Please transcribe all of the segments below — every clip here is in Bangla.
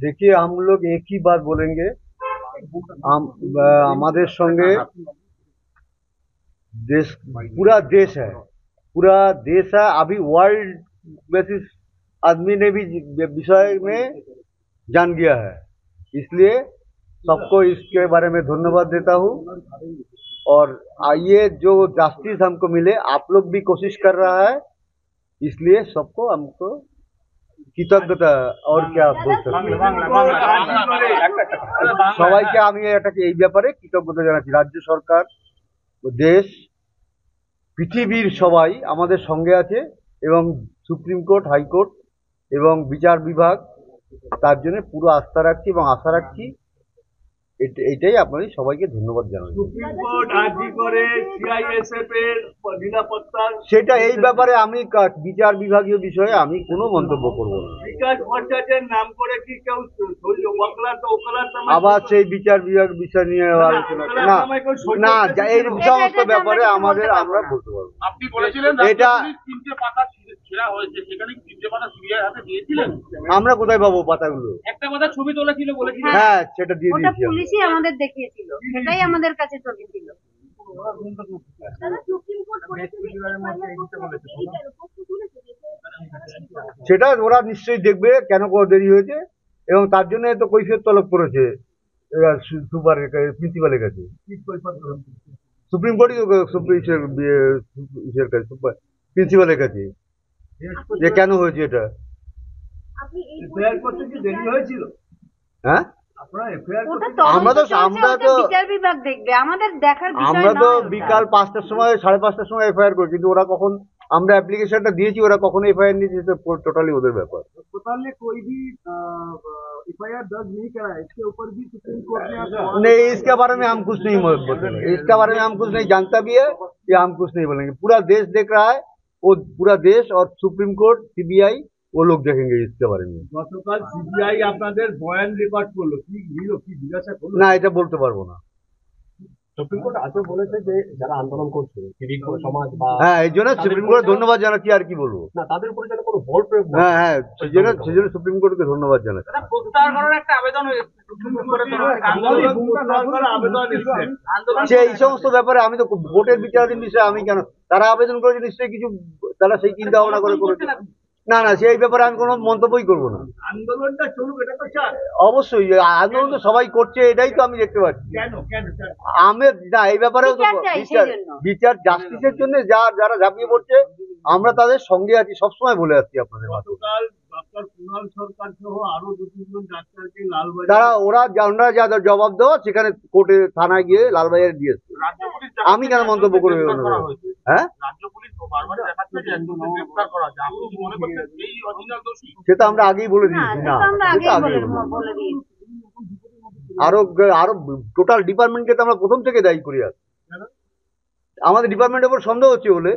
देखिए, हम लोग एक ही बात बोलेंगे। हमारे संगे देश, पूरा देश है, पूरा देश है। अभी वर्ल्ड बेसिस आदमी ने भी विषय में जान गया है, इसलिए सबको इसके बारे में धन्यवाद देता हूँ। और ये जो जस्टिस हमको मिले, आप लोग भी कोशिश कर रहा है, इसलिए सबको हमको কৃতজ্ঞতা। और क्या बोल सकते সবাইকে আমি এটাকে এই ব্যাপারে কৃতজ্ঞতা জানাচ্ছি। রাজ্য সরকার, দেশ, পৃথিবীর সবাই আমাদের সঙ্গে আছে এবং সুপ্রিম কোর্ট, হাইকোর্ট এবং বিচার বিভাগ, তার জন্য পুরো আস্থা রাখছি এবং আশা রাখছি। এটাই আপনাদের সবাইকে ধন্যবাদ জানাই। সুপ্রিম কোর্ট আরজি করে সিআইএসএফ এর নিরাপত্তা, সেটা এই ব্যাপারে আমি বিচার বিভাগীয় বিষয়ে আমি কোনো মন্তব্য করব না। বিকাশ ভট্টাচার্যের নাম করে কি কেউ আবার সেই বিচার বিভাগ বিষয় নিয়ে আলোচনা না না, এই সমস্ত ব্যাপারে আমাদের আমরা বলতে পারবো। আপনি বলেছিলেন এটা তিনটে পাতা ছেঁড়া হয়েছে, সেখানে তিনটে পাতা সিবিআই হাতে দিয়েছিলেন। আমরা কোথায় পাবো পাতাগুলো? একটা পাতা ছবি তোলা ছিল বলেছিলেন। হ্যাঁ, সেটা দিয়ে ওটা দিয়েছি। পুলিশই আমাদের দেখিয়েছিল, সেটাই আমাদের কাছে চলেছিল। সেটা ওরা নিশ্চয়ই দেখবে কেন দেরি হয়েছে, এবং তার জন্য তো কৈফিয়ত তলব করেছে সুপারের কাছে, প্রিন্সিপালের কাছে। সুপ্রিম কোর্টই প্রিন্সিপালের কাছে যে কেন হয়েছে এটা। এফআইআর করতে কি দেরি হয়েছিল? হ্যাঁ, আমরা তো বিচার বিভাগ দেখবে, আমাদের দেখার বিষয় আমরা তো নয়। বিকাল 5টার সময়, 5:30টার সময় এফআইআর করি, কিন্তু ওরা কখন আমরা অ্যাপ্লিকেশনটা দিয়েছি, ওরা কখন এফআইআর নিয়েছে, টোটালি ওদের ব্যাপার। अस्पताल ने कोई भी एफआईआर दर्ज नहीं करा है, इसके ऊपर भी सुप्रीम कोर्ट ने नहीं, इसके बारे में हम कुछ नहीं बोलेंगे, इसके बारे में हम कुछ नहीं जानता भी है, ये हम कुछ नहीं बोलेंगे। पूरा देश देख रहा है, वो पूरा देश और सुप्रीम कोर्ट, सीबीआई, वो लोग देखेंगे इसके बारे में। গতকাল সিবিআই আপনাদের বয়ান রেকর্ড করলো, কি নিল, কি জিজ্ঞাসা করলো? না, এটা বলতে পারবো না। সুপ্রিম কোর্ট আজও বলেছে যে যারা আন্দোলন করছে সিভিক সমাজ বা, হ্যাঁ, এই জন্য সুপ্রিম কোর্টে ধন্যবাদ জানাচ্ছি, আর কি বলবো। না, তাদের উপরে যেন কোনো বল প্রয়োগ না। হ্যাঁ হ্যাঁ, সেজন্য সুপ্রিম কোর্টকে ধন্যবাদ জানাচ্ছি। প্রত্যাহার করার একটা আবেদন হয়েছে এই সমস্ত ব্যাপারে আমি তো ভোটের বিচারাধীন বিষয়ে আমি কেন, তারা আবেদন করেছে নিশ্চয়ই কিছু, তারা সেই চিন্তা ভাবনা করে করেছে। না না, সেই ব্যাপারে আমি কোনো মন্তব্যই করবো না। আন্দোলনটা চলুক, এটা তো চান। অবশ্যই আন্দোলন তো সবাই করছে, এটাই তো আমি দেখতে পাচ্ছি। কেন কেন চান? আমি না, এই ব্যাপারেও তো বিচার জাস্টিসের জন্য যারা ঝাঁপিয়ে পড়ছে, আমরা তাদের সঙ্গে আছি, সবসময় বলে আসছি আপনাদের মাধ্যমে। গতকাল ডক্টর কুণাল সরকার সহ আরো 2-3 ডাক্তারকে লালবাজার, তারা ওরা যা জবাব দেওয়া সেখানে কোর্টে, থানায় গিয়ে লালবাজারে দিয়েছে। আমি কেন মন্তব্য করবো? হ্যাঁ, রাজ্য পুলিশ বারবার দেখাচ্ছে যে একজনকে গ্রেফতার করা যায়, আপনি কি মনে করছেন এই অরিজিনাল দোষী? সেটা আমরা আগেই বলে দিয়েছি। না, আরো আরো টোটাল ডিপার্টমেন্টকে তো আমরা প্রথম থেকে দায়ী করি। আর আমাদের ডিপার্টমেন্টের উপর সন্দেহ হচ্ছে বলে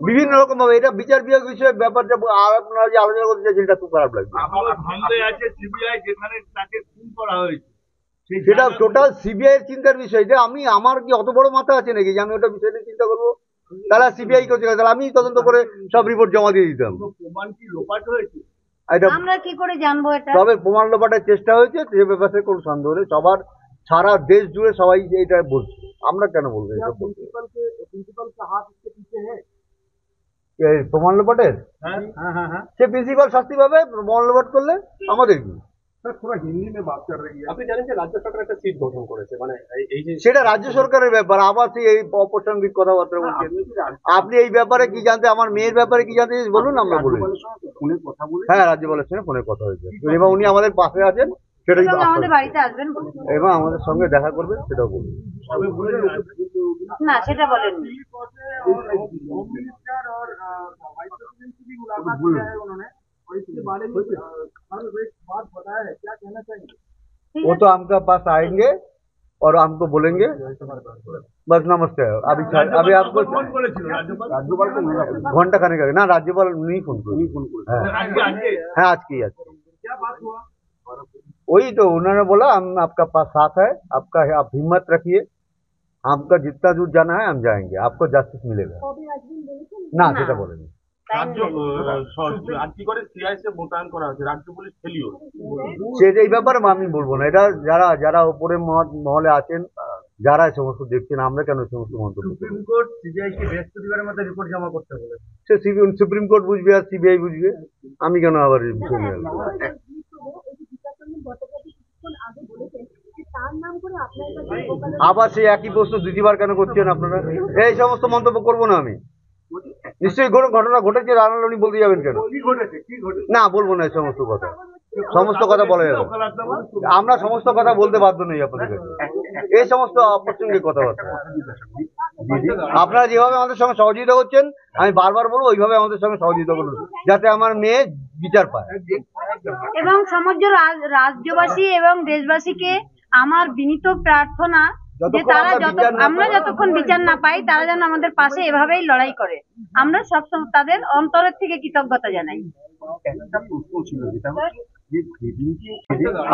বিভিন্ন রকম ভাবে এটা বিচার বিভাগ বিষয়ে ব্যাপারটা আপনারা যে আলোচনা করতে চাইছেন, এটা খুব খারাপ লাগছে। আমার ভাঙলে আছে সিবিআই, যেখানে তাকে খুন করা হয়েছে, সেটা টোটাল সিবিআই এর চিন্তার বিষয়। যে আমার কি অত বড় মাথা আছে নাকি যে আমি ওটা বিষয় নিয়ে চিন্তা করবো? তাহলে সিবিআই করছে, তাহলে আমি তদন্ত করে সব রিপোর্ট জমা দিয়ে দিতাম। প্রমাণ কি লোপাট হয়েছে? আমরা কি করে জানবো এটা? তবে প্রমাণ লোপাটের চেষ্টা হয়েছে, সে ব্যাপারে কোনো সন্দেহ নেই। সবার সারা দেশ জুড়ে সবাই এটা বলছে, আমরা কেন বলবো? প্রমাণ লোপাটের সে প্রিন্সিপাল শাস্তি পাবে, প্রমাণ লোপাট করলে আমাদের কি? আপনি জানেন যে রাজ্য সরকার একটা সিট গঠন করেছে, মানে এই যে সেটা রাজ্য সরকারের ব্যাপার। আবার সেই এই অপ্রাসঙ্গিক কথাবার্তা বলছেন আপনি। এই ব্যাপারে কি জানতে, আমার মেয়ের ব্যাপারে কি জানতে বলুন, আমরা বলি। হ্যাঁ, রাজ্যপালের সঙ্গে ফোনে কথা হয়েছে এবং উনি আমাদের পাশে আছেন, সেটাই আমাদের বাড়িতে আসবেন এবং আমাদের সঙ্গে দেখা করবেন, সেটাও বলুন। না, সেটা বলেন। वो तो हमका पास आएंगे और हमको बोलेंगे बस नमस्ते। अभी आपको घंटा खाने का ना, राज्यपाल नहीं फोन कर, हाँ आज की वही तो उन्होंने बोला हम आपका पास साथ है, आपका है, आप हिम्मत रखिए, हमका जितना दूर जाना है हम जाएंगे, आपको जस्टिस मिलेगा। ना, সেটা বলেনি। রাজ্য করে সিআইএসএ মোতায়েন করা হয়েছে, রাজ্য পুলিশ ফেলিওর। সেটা এই ব্যাপারে আমি বলবো না। এটা যারা যারা উপরে মহলে আছেন, যারা এই সমস্ত দেখছেন, আমরা কেন এই সমস্ত মন্তব্য করব? সুপ্রিম কোর্ট সিবিআইকে বৃহস্পতিবারের মধ্যে রিপোর্ট জমা করতে বলেছে। সে সুপ্রিম কোর্ট বুঝবে আর সিবিআই বুঝবে, আমি কেন আবার এই বিষয় নিয়ে আসবো? আবার সেই একই প্রশ্ন দ্বিতীয়বার কেন করছেন আপনারা? এই সমস্ত মন্তব্য করবো না আমি। নিশ্চয়ই কোনো ঘটনা ঘটেছে, রানাল উনি বলতে যাবেন কেন? কি ঘটেছে কি ঘটেছে? না, বলবো না এই সমস্ত কথা। সমস্ত কথা বলা যাবে, আমরা সমস্ত কথা বলতে বাধ্য নই আপনাদের কাছে। এই সমস্ত অপ্রাসঙ্গিক কথাবার্তা আপনারা যেভাবে আমাদের সঙ্গে সহযোগিতা করছেন, আমি বারবার বলবো ওইভাবে আমাদের সঙ্গে সহযোগিতা করুন, যাতে আমার মেয়ে বিচার পায়। এবং সমগ্র রাজ্যবাসী এবং দেশবাসীকে আমার বিনীত প্রার্থনা যে তারা আমরা যতক্ষণ বিচার না পাই, তারা যেন আমাদের পাশে এভাবেই লড়াই করে। আমরা সবসময় তাদের অন্তরের থেকে কৃতজ্ঞতা জানাই। একটা প্রশ্ন ছিল, যেটা যে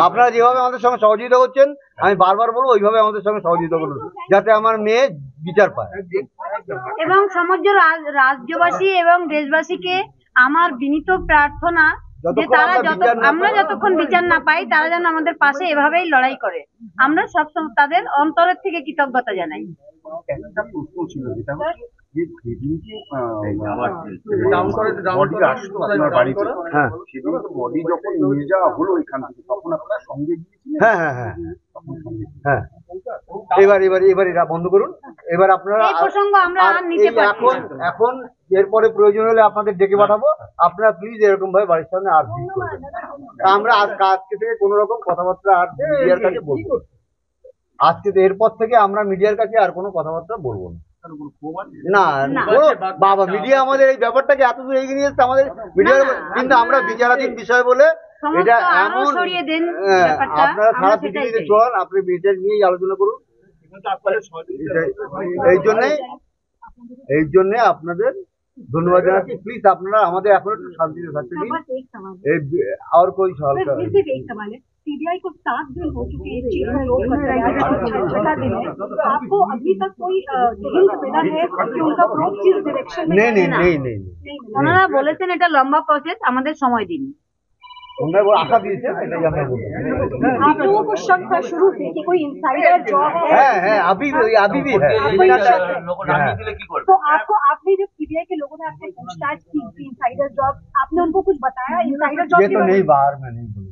আপনারা যেভাবে আমাদের সঙ্গে সহযোগিতা করছেন, আমি বারবার বলবো ওইভাবে আমাদের সঙ্গে সহযোগিতা করুন, যাতে আমার মেয়ে বিচার পায়। এবং সমগ্র রাজ্যবাসী এবং দেশবাসীকে আমার বিনীত প্রার্থনা যে তারা আমরা যতক্ষণ বিচার না পাই, তারা যেন আমাদের পাশে এভাবেই লড়াই করে। আমরা সবসময় তাদের অন্তরের থেকে কৃতজ্ঞতা জানাই। একটা প্রশ্ন ছিল, যেটা যে সেদিনকে বডি আসলো আপনার বাড়িতে, হ্যাঁ সেদিনকে বডি যখন নিয়ে যাওয়া হলো এখান থেকে, তখন আপনারা সঙ্গে গিয়েছিলেন? হ্যাঁ হ্যাঁ হ্যাঁ হ্যাঁ। এবার এটা বন্ধ করুন। এবার আপনারা এই প্রসঙ্গ আমরা আর নিতে পারছি না। এখন এরপরে প্রয়োজন হলে আপনাদের ডেকে পাঠাবো। আপনারা প্লিজ এরকম ভাবে বাড়ির সামনে আর ভিড় করবেন না। আমরা আজকে থেকে কোনো রকম কথাবার্তা আর মিডিয়ার কাছে বলবো না। আজকে এরপর থেকে আমরা মিডিয়ার কাছে আর কোনো কথাবার্তা বলবো না। না বাবা, মিডিয়া আমাদের এই ব্যাপারটাকে এত দূর এগিয়ে নিয়ে এসছে আমাদের মিডিয়ার, কিন্তু আমরা বিচারাধীন বিষয় বলে এটা এমন, আপনারা সারা পৃথিবীতে চল, আপনি বিচার নিয়েই আলোচনা করুন। এই জন্যে আপনাদের ধন্যবাদ জানাচ্ছি। प्लीज আপনারা আমাদের এখন একটু শান্তিতে থাকতে দিন। और कोई सवाल का सिर्फ एक सवाल है, सीबीआई को 7 दिन हो चुके हैं इस चीज में रोक कर रहा है, 6वां दिन है, आपको अभी तक कोई हिंट मिला है कि उनका प्रोब किस डायरेक्शन में? नहीं। ওনারা বলেছেন এটা লম্বা প্রসেস, আমাদের সময় দিন। उन्होंने वो आशा दी थी, नहीं हमें बोला। आप लोगों को शक था शुरू से कि कोई इनसाइडर जॉब है? अभी भी है। तो आपने जब सीबीआई के लोगों ने आपसे पूछताछ की इनसाइडर जॉब, आपने उनको कुछ बताया इनसाइडर जॉब? ये तो नहीं, बाहर में नहीं बोली,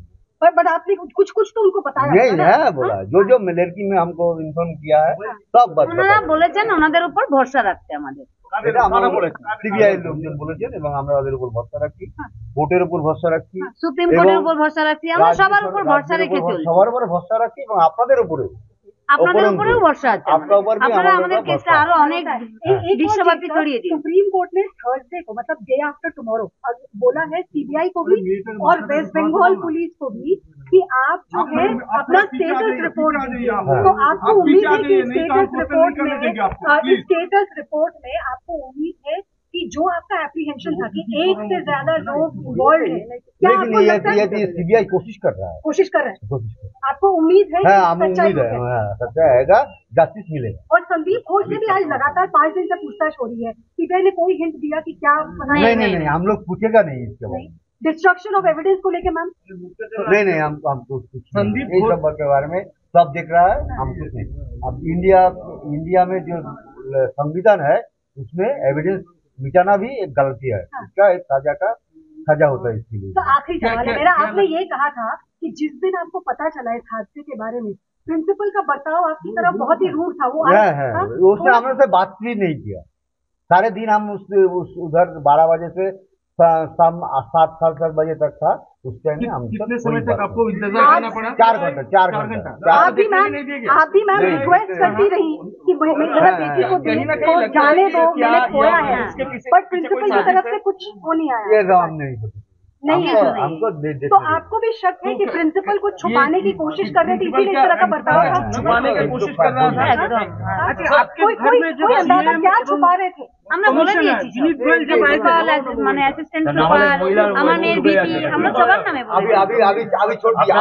बट आपने कुछ तो उनको बताया? नहीं है बोला, जो लड़की में हमको इन्फॉर्म किया है सब बात ওনারা বলেছেন ওনাদের উপর ভরসা রাখতে আমাদের। এটা আমরা বলেছি, সিবিআই লোকজন বলেছেন এবং আমরা ওদের উপর ভরসা রাখছি, কোর্টের উপর ভরসা রাখছি, সুপ্রিম কোর্টের উপর ভরসা রাখছি, আমরা সবার উপর ভরসা রেখে চলছি। সবার উপর ভরসা রাখছি এবং আপনাদের উপরেও ভরসা আছে। আপনারা আমাদের কেসটা আরো অনেক বিশ্বব্যাপী ছড়িয়ে দিন। सुप्रीम कोर्ट ने थर्सडे को, मतलब डे आफ्टर टुमारो, बोला है सीबीआई को भी और वेस्ट बंगाल पुलिस को भी कि आप जो है अपना स्टेटस रिपोर्ट दीजिए। तो आपको उम्मीद है कि स्टेटस रिपोर्ट में आपको उम्मीद है कि जो आपका एप्रीहेंशन था कि एक से ज्यादा लोग इन्वॉल्व है, क्या आपको लगता है? सीबीआई कोशिश कर रहा है, आपको उम्मीद है? हमें उम्मीद है सच्चाई आएगा, जस्टिस मिलेगा। और संदीप घोष से भी आज लगातार 5 दिन से पूछताछ हो रही है, सीबीआई ने कोई हिंट दिया कि क्या? नहीं, हम लोग पूछेगा नहीं इसके बारे में। डिस्ट्रक्शन ऑफ एविडेंस को लेके मैम? नहीं, हम कुछ संदीप ये सब के बारे में सब देख रहा है, हम कुछ नहीं। अब इंडिया में जो संविधान है उसमें एविडेंस मिटाना भी एक गलती है, इसका एक सजा होता है इसके लिए। तो आखिरी सवाल है मेरा, आपने ये कहा था कि जिस दिन आपको पता चला इस हादसे के बारे में, प्रिंसिपल का बर्ताव आपकी तरफ बहुत ही रूड था, वो उसने हमसे बात भी नहीं किया। सारे दिन हम उधर 12 बजे से शाम 7 बजे तक था, उस टाइम में हम कितने समय तक आपको इंतजार करना पड़ा? 4 घंटा। आप भी मैम रिक्वेस्ट करती रही कि मेरा बेटी को जाने दो, मैंने खोया है, बट प्रिंसिपल की तरफ से कुछ वो नहीं आया। ये हम नहीं हमको तो आपको भी शक है कि प्रिंसिपल को छुपाने की कोशिश कर रहे थे, इसीलिए इस तरह का बर्ताव था? छुपाने की कोशिश कर रहा था। कोई अंदाजा क्या छुपा रहे थे? আমরা বলে দিয়েছি মানে অ্যাসিস্ট্যান্ট সুপার, আমার মেয়ের বিপি, আমরা সবার নামে বলি। अभी छोड़ दिया।